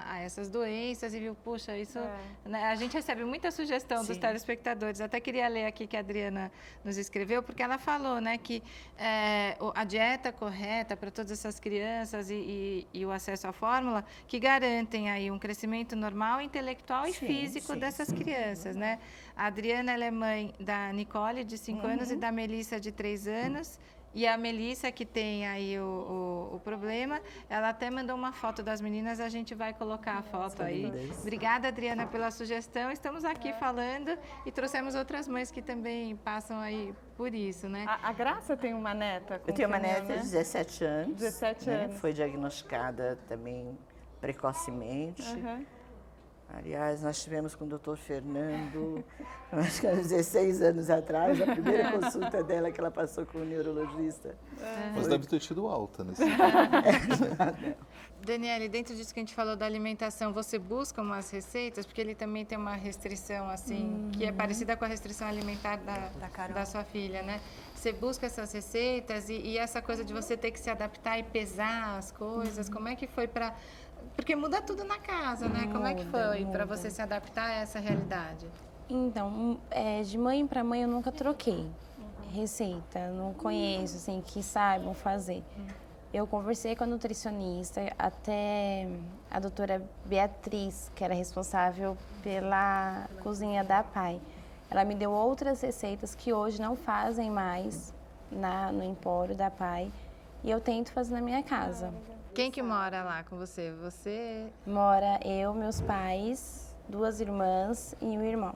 a essas doenças e viu, puxa, isso... Né, a gente recebe muita sugestão dos telespectadores. Até queria ler aqui que a Adriana nos escreveu, porque ela falou, né, que a dieta correta para todas essas crianças e o acesso à fórmula que garantem aí um crescimento normal, intelectual e físico dessas crianças, né? A Adriana, ela é mãe da Nicole, de 5 anos, e da Melissa, de 3 anos. E a Melissa, que tem aí o problema, ela até mandou uma foto das meninas, a gente vai colocar a foto aí. Obrigada, Adriana, pela sugestão. Estamos aqui falando e trouxemos outras mães que também passam aí por isso, né? A Graça tem uma neta com Eu tenho uma fenil, neta de 17 anos. 17 né? anos. Foi diagnosticada também precocemente. Aliás, nós tivemos com o doutor Fernando, acho que há 16 anos atrás, a primeira consulta dela que ela passou com o neurologista. Mas deve ter tido alta nesse Daniele, dentro disso que a gente falou da alimentação, você busca umas receitas? Porque ele também tem uma restrição, assim, que é parecida com a restrição alimentar da sua filha, né? Você busca essas receitas e essa coisa de você ter que se adaptar e pesar as coisas, como é que foi para... Porque muda tudo na casa, né? Como é que foi para você se adaptar a essa realidade? Então, de mãe para mãe eu nunca troquei receita, não conheço, assim, que saibam fazer. Eu conversei com a nutricionista, até a doutora Beatriz, que era responsável pela cozinha da PAI. Ela me deu outras receitas que hoje não fazem mais no empório da PAI e eu tento fazer na minha casa. Quem que mora lá com você? Você? Mora eu, meus pais, 2 irmãs e um irmão.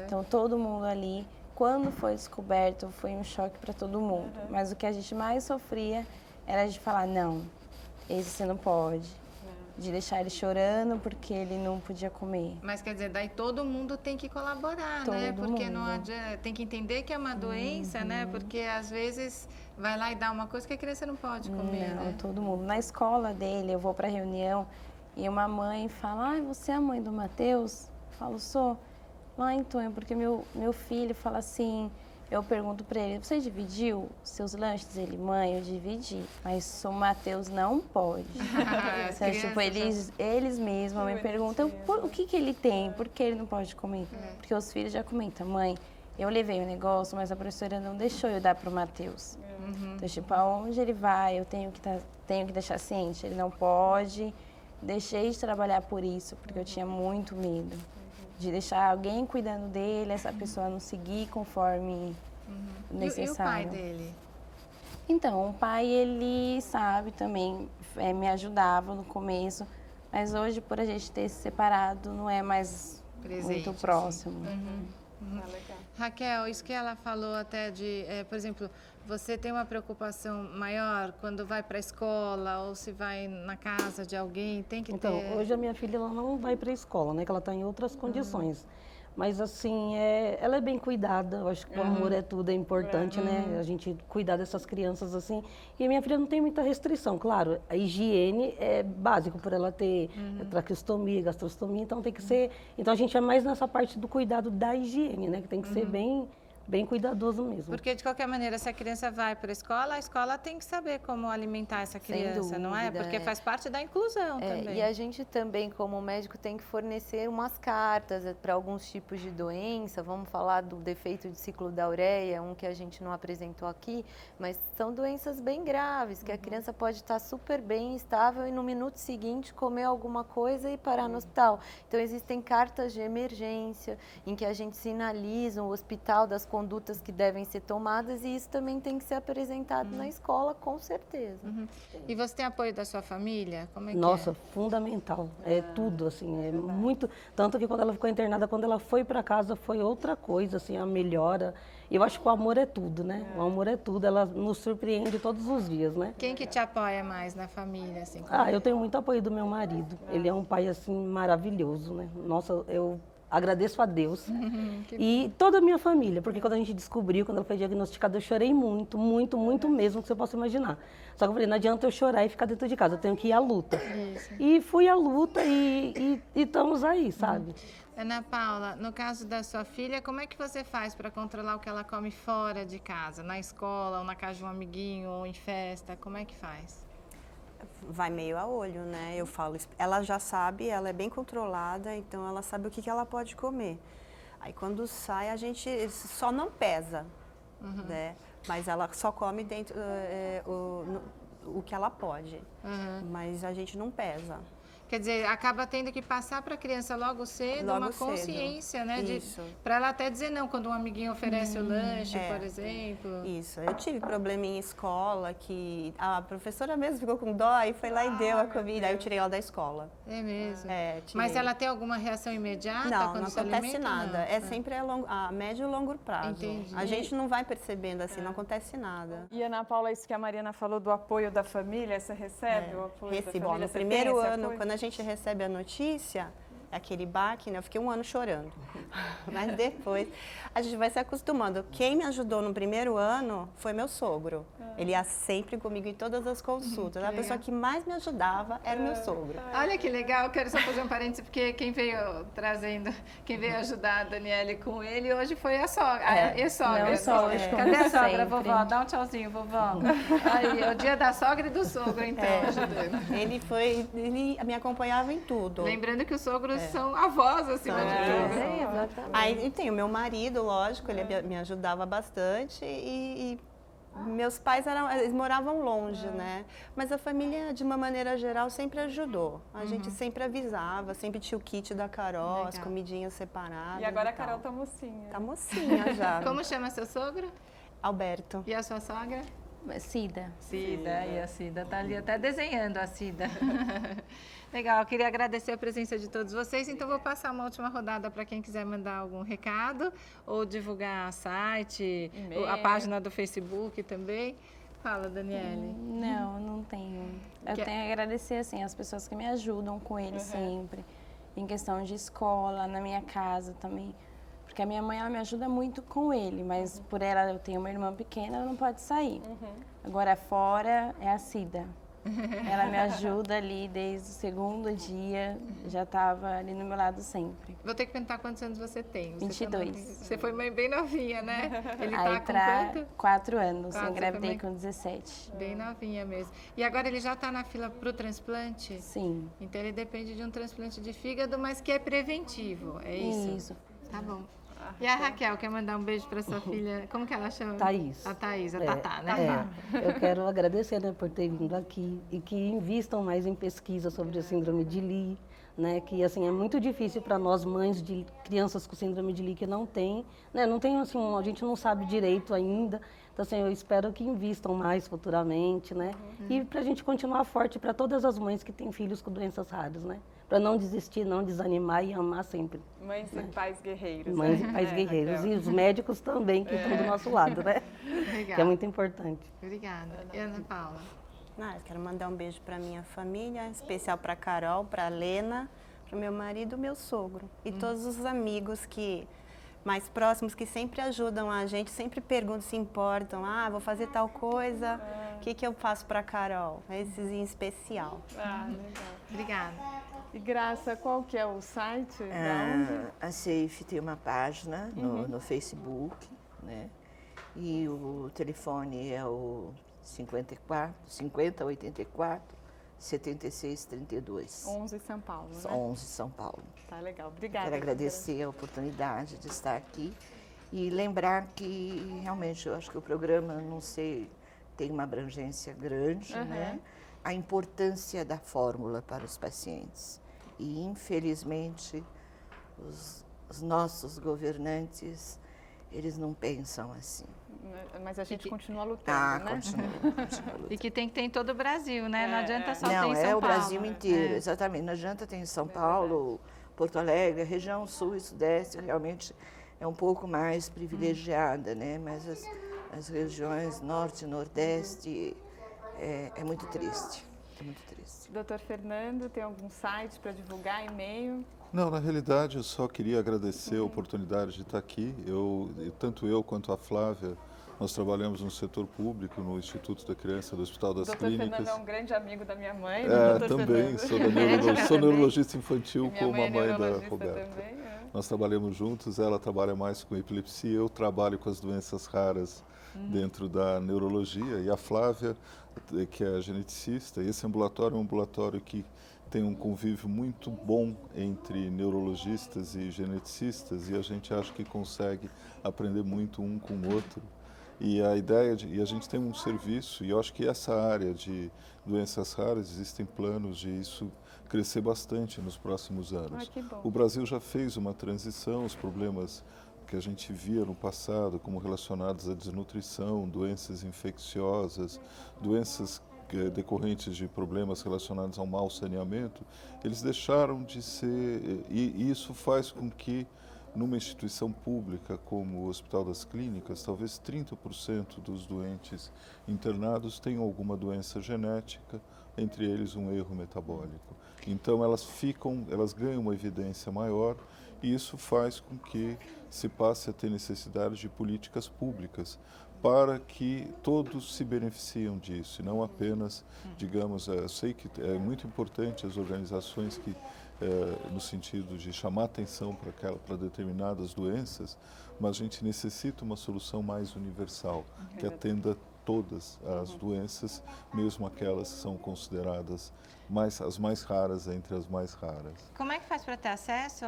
Então todo mundo ali, quando foi descoberto, foi um choque para todo mundo. Mas o que a gente mais sofria era de falar, não, esse você não pode. De deixar ele chorando porque ele não podia comer. Mas quer dizer, daí todo mundo tem que colaborar, né? Porque não adianta, tem que entender que é uma doença, né? Porque às vezes vai lá e dá uma coisa que a criança não pode comer, Não, né? todo mundo. Na escola dele, eu vou para reunião e uma mãe fala, você é a mãe do Matheus? Eu falo, sou. Então, é porque meu filho fala assim, eu pergunto para ele, você dividiu seus lanches? Ele, mãe, eu dividi, mas o Matheus não pode. Então, tipo, eles mesmos, a mãe pergunta, o que ele tem? Por que ele não pode comer? Porque os filhos já comentam, mãe, eu levei o negócio, mas a professora não deixou eu dar para o Matheus. Então, tipo, aonde ele vai, eu tenho que deixar ciente, ele não pode. Deixei de trabalhar por isso, porque eu tinha muito medo de deixar alguém cuidando dele, essa pessoa não seguir conforme necessário. E o pai dele? Então, o pai, ele sabe também, me ajudava no começo, mas hoje, por a gente ter se separado, não é mais muito próximo. Raquel, isso que ela falou até de, por exemplo, você tem uma preocupação maior quando vai para a escola ou se vai na casa de alguém, tem que ter... Então, hoje a minha filha ela não vai para a escola, né? Que ela está em outras condições. Mas, assim, ela é bem cuidada. Eu acho que o amor é tudo, é importante, né? A gente cuidar dessas crianças, assim. E a minha filha não tem muita restrição. Claro, a higiene é básico por ela ter traqueostomia, gastrostomia, então tem que ser... Então, a gente é mais nessa parte do cuidado da higiene, né? Que tem que ser bem cuidadoso mesmo. Porque, de qualquer maneira, se a criança vai para a escola tem que saber como alimentar essa criança, não é? Porque faz parte da inclusão também. E a gente também, como médico, tem que fornecer umas cartas para alguns tipos de doença. Vamos falar do defeito de ciclo da ureia, um que a gente não apresentou aqui, mas são doenças bem graves, que a criança pode estar super bem, estável, e no minuto seguinte comer alguma coisa e parar no hospital. Então, existem cartas de emergência, em que a gente sinaliza o hospital das condutas que devem ser tomadas, e isso também tem que ser apresentado na escola, com certeza. E você tem apoio da sua família? Como é que Nossa, fundamental. É tudo, assim, é muito... Tanto que quando ela ficou internada, quando ela foi para casa, foi outra coisa, assim, a melhora. Eu acho que o amor é tudo, né? O amor é tudo, ela nos surpreende todos os dias, né? Quem que te apoia mais na família, assim? Eu tenho muito apoio do meu marido. Ele é um pai, assim, maravilhoso, né? Nossa, eu agradeço a Deus e toda a minha família, porque quando a gente descobriu, quando ela foi diagnosticada, eu chorei muito, muito, muito mesmo, que você possa imaginar. Só que eu falei, não adianta eu chorar e ficar dentro de casa, eu tenho que ir à luta. E fui à luta e estamos aí, sabe? Ana Paula, no caso da sua filha, como é que você faz para controlar o que ela come fora de casa, na escola, ou na casa de um amiguinho, ou em festa, como é que faz? Vai meio a olho, né? Eu falo, ela já sabe, ela é bem controlada, então ela sabe o que ela pode comer. Aí quando sai, a gente só não pesa, né? Mas ela só come dentro o que ela pode, mas a gente não pesa. Quer dizer, acaba tendo que passar para a criança logo cedo uma consciência, né? Para ela até dizer não quando um amiguinho oferece o lanche, por exemplo. Isso. Eu tive probleminha em escola que a professora mesmo ficou com dó e foi lá e deu a comida. Aí eu tirei ela da escola. É mesmo? Tirei. Mas ela tem alguma reação imediata não, quando não se acontece alimenta? nada. Não. É sempre a médio e longo prazo. Entendi. A gente não vai percebendo assim, não acontece nada. E Ana Paula, isso que a Mariana falou do apoio da família, você recebe o apoio da família? No primeiro ano, quando a gente recebe a notícia, aquele baque, né? Eu fiquei 1 ano chorando. Mas depois a gente vai se acostumando. Quem me ajudou no primeiro ano foi meu sogro. Ele ia sempre comigo em todas as consultas. A pessoa que mais me ajudava era o meu sogro. Olha que legal, eu quero só fazer um parênteses, porque quem veio ajudar a Daniele com ele hoje foi a sogra. Cadê a sogra, vovó? Dá um tchauzinho, vovó. Aí, é o dia da sogra e do sogro, então, ajudando. Ele me acompanhava em tudo. Lembrando que os sogros são avós, acima de tudo. Exatamente. Aí tem o meu marido, lógico, ele me ajudava bastante meus pais eles moravam longe, né? Mas a família, de uma maneira geral, sempre ajudou. A gente sempre avisava, sempre tinha o kit da Carol, as comidinhas separadas. E agora a Carol tá mocinha. Tá mocinha já. Como chama seu sogro? Alberto. E a sua sogra? Cida. Cida, e a Cida tá ali até desenhando a Cida. Legal, eu queria agradecer a presença de todos vocês, então vou passar uma última rodada para quem quiser mandar algum recado ou divulgar site, a página do Facebook também. Fala, Daniele. Não tenho. Eu tenho a agradecer assim, as pessoas que me ajudam com ele sempre, em questão de escola, na minha casa também. Porque a minha mãe, ela me ajuda muito com ele, mas por ela, eu tenho uma irmã pequena, ela não pode sair. Agora, fora, é a Cida. Ela me ajuda ali desde o segundo dia, já estava ali no meu lado sempre. Vou ter que perguntar quantos anos você tem. 22. Você foi mãe bem novinha, né? Ele Aí tá com quanto? 4 anos, eu Você engravidei foi com 17. Bem novinha mesmo. E agora ele já está na fila para o transplante? Sim. Então ele depende de um transplante de fígado, mas que é preventivo, é isso? Isso. Tá bom. E a Raquel, quer mandar um beijo para sua filha? Como que ela chama? Thaís. A Thaís, a Tatá, né? Eu quero agradecer, né, por ter vindo aqui e que invistam mais em pesquisa sobre a síndrome de Lee, né, que assim é muito difícil para nós mães de crianças com síndrome de Lee que não tem, né, não tem assim, a gente não sabe direito ainda. Então assim, eu espero que invistam mais futuramente, né? E para a gente continuar forte para todas as mães que têm filhos com doenças raras, né? Para não desistir, não desanimar e amar sempre. Mães e pais guerreiros. Mães e pais guerreiros. Raquel. E os médicos também, que estão do nosso lado, né? Legal. Que é muito importante. Obrigada. E Ana Paula? Eu quero mandar um beijo para minha família, especial para Carol, para Lena, para o meu marido, meu sogro e todos os amigos que mais próximos que sempre ajudam a gente, sempre perguntam, se importam. Vou fazer tal coisa, o que eu faço para Carol? Esses em especial. Legal. Obrigada. E Graça, qual que é o site? A SAFE tem uma página no Facebook, né? E o telefone é o 5084 7632. 11 São Paulo, né? 11 São Paulo. Tá legal, obrigada. Quero agradecer a oportunidade de estar aqui e lembrar que realmente eu acho que o programa, não sei, tem uma abrangência grande, né? A importância da fórmula para os pacientes. E, infelizmente, os nossos governantes, eles não pensam assim. Mas a gente continua lutando, né? Continua lutando. E que tem que ter em todo o Brasil, né? Não adianta só ter em São Paulo. Não, é o Brasil inteiro, exatamente. Não adianta ter em São Paulo, Porto Alegre, a região sul e sudeste realmente é um pouco mais privilegiada, né? Mas as regiões norte e nordeste é muito triste. É muito triste. Doutor Fernando, tem algum site para divulgar, e-mail? Não, na realidade eu só queria agradecer a oportunidade de estar aqui. Tanto eu quanto a Flávia, nós trabalhamos no setor público, no Instituto da Criança do Hospital das Clínicas. Doutor Fernando é um grande amigo da minha mãe, também, sou neurologista infantil como a mãe da Roberta. Também, Nós trabalhamos juntos, ela trabalha mais com epilepsia, eu trabalho com as doenças raras dentro da neurologia, e a Flávia, que é geneticista. Esse ambulatório é um ambulatório que tem um convívio muito bom entre neurologistas e geneticistas, e a gente acha que consegue aprender muito um com o outro. E a ideia e a gente tem um serviço, e eu acho que essa área de doenças raras, existem planos de isso crescer bastante nos próximos anos. Que bom. O Brasil já fez uma transição, os problemas que a gente via no passado, como relacionados à desnutrição, doenças infecciosas, doenças decorrentes de problemas relacionados ao mau saneamento, eles deixaram de ser, e isso faz com que numa instituição pública como o Hospital das Clínicas, talvez 30% dos doentes internados tenham alguma doença genética, entre eles um erro metabólico. Então elas ganham uma evidência maior, e isso faz com que se passe a ter necessidade de políticas públicas para que todos se beneficiem disso, e não apenas, digamos, eu sei que é muito importante as organizações que, no sentido de chamar atenção para determinadas doenças, mas a gente necessita uma solução mais universal, que atenda todas as doenças, mesmo aquelas que são consideradas as mais raras entre as mais raras. Como é que faz para ter acesso?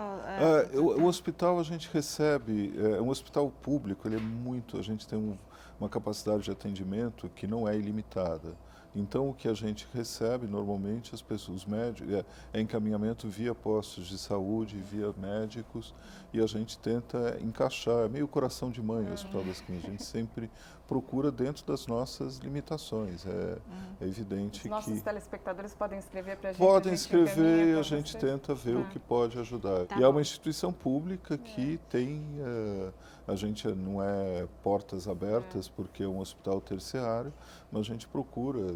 O hospital a gente recebe, é um hospital público, ele é muito, a gente tem uma capacidade de atendimento que não é ilimitada. Então, o que a gente recebe, normalmente, as pessoas, os médicos, é encaminhamento via postos de saúde, via médicos, e a gente tenta encaixar, é meio coração de mãe o Hospital das Clínicas, a gente sempre procura dentro das nossas limitações, é evidente que... Os nossos telespectadores podem escrever para a gente? Podem escrever e a gente tenta ver o que pode ajudar. Tá e é uma instituição pública que tem... a gente não é portas abertas porque é um hospital terciário, mas a gente procura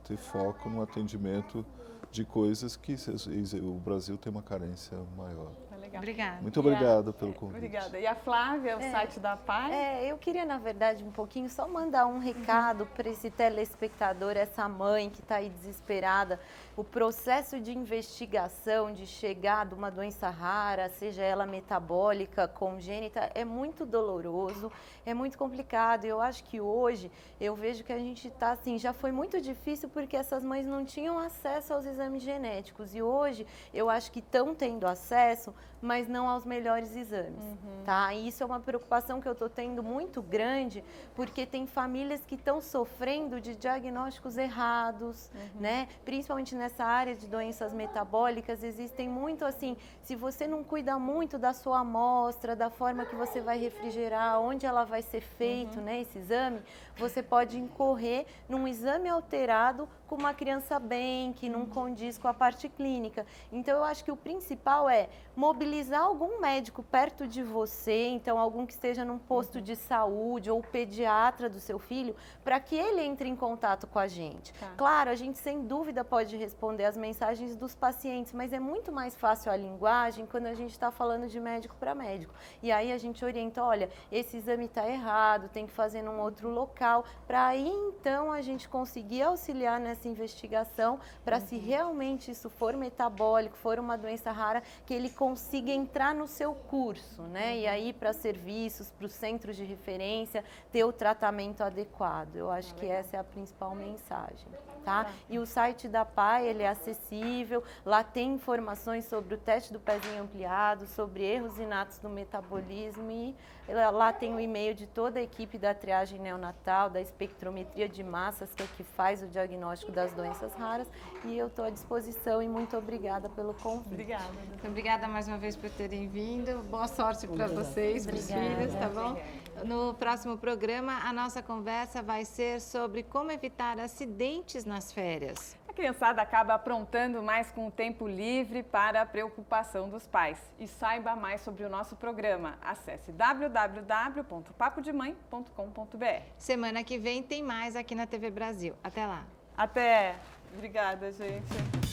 ter foco no atendimento de coisas que o Brasil tem uma carência maior. Obrigada. Muito obrigado pelo convite. Obrigada. E a Flávia, o site da PAI? Eu queria, na verdade, um pouquinho só mandar um recado para esse telespectador, essa mãe que está aí desesperada. O processo de investigação, de chegar de uma doença rara, seja ela metabólica, congênita, é muito doloroso, é muito complicado. Eu acho que hoje, eu vejo que a gente está assim, já foi muito difícil porque essas mães não tinham acesso aos exames genéticos. E hoje, eu acho que estão tendo acesso, mas não aos melhores exames, tá? E isso é uma preocupação que eu estou tendo muito grande, porque tem famílias que estão sofrendo de diagnósticos errados, né? Principalmente nessa área de doenças metabólicas, existem muito assim, se você não cuida muito da sua amostra, da forma que você vai refrigerar, onde ela vai ser feito, né, esse exame, você pode incorrer num exame alterado com uma criança bem, que não condiz com a parte clínica. Então, eu acho que o principal é mobilizar algum médico perto de você, então algum que esteja num posto de saúde ou pediatra do seu filho, para que ele entre em contato com a gente. Claro, a gente sem dúvida pode responder as mensagens dos pacientes, mas é muito mais fácil a linguagem quando a gente está falando de médico para médico. E aí a gente orienta, olha, esse exame está errado, tem que fazer num outro local, para aí então a gente conseguir auxiliar nessa investigação, para se realmente isso for metabólico, for uma doença rara, que ele consiga entrar no seu curso, né? E aí para serviços, para os centros de referência, ter o tratamento adequado. Eu acho que essa é a principal mensagem, tá? E o site da PAI, ele é acessível, lá tem informações sobre o teste do pezinho ampliado, sobre erros inatos do metabolismo e lá tem o e-mail de toda a equipe da triagem neonatal, da espectrometria de massas, que é que faz o diagnóstico das doenças raras, e eu estou à disposição e muito obrigada pelo convite. Obrigada. Obrigada mais uma vez por terem vindo. Boa sorte para vocês, para os filhos, tá bom? No próximo programa, a nossa conversa vai ser sobre como evitar acidentes nas férias. A criançada acaba aprontando mais com o tempo livre para a preocupação dos pais. E saiba mais sobre o nosso programa. Acesse www.papodemãe.com.br. Semana que vem tem mais aqui na TV Brasil. Até lá. Até. Obrigada, gente.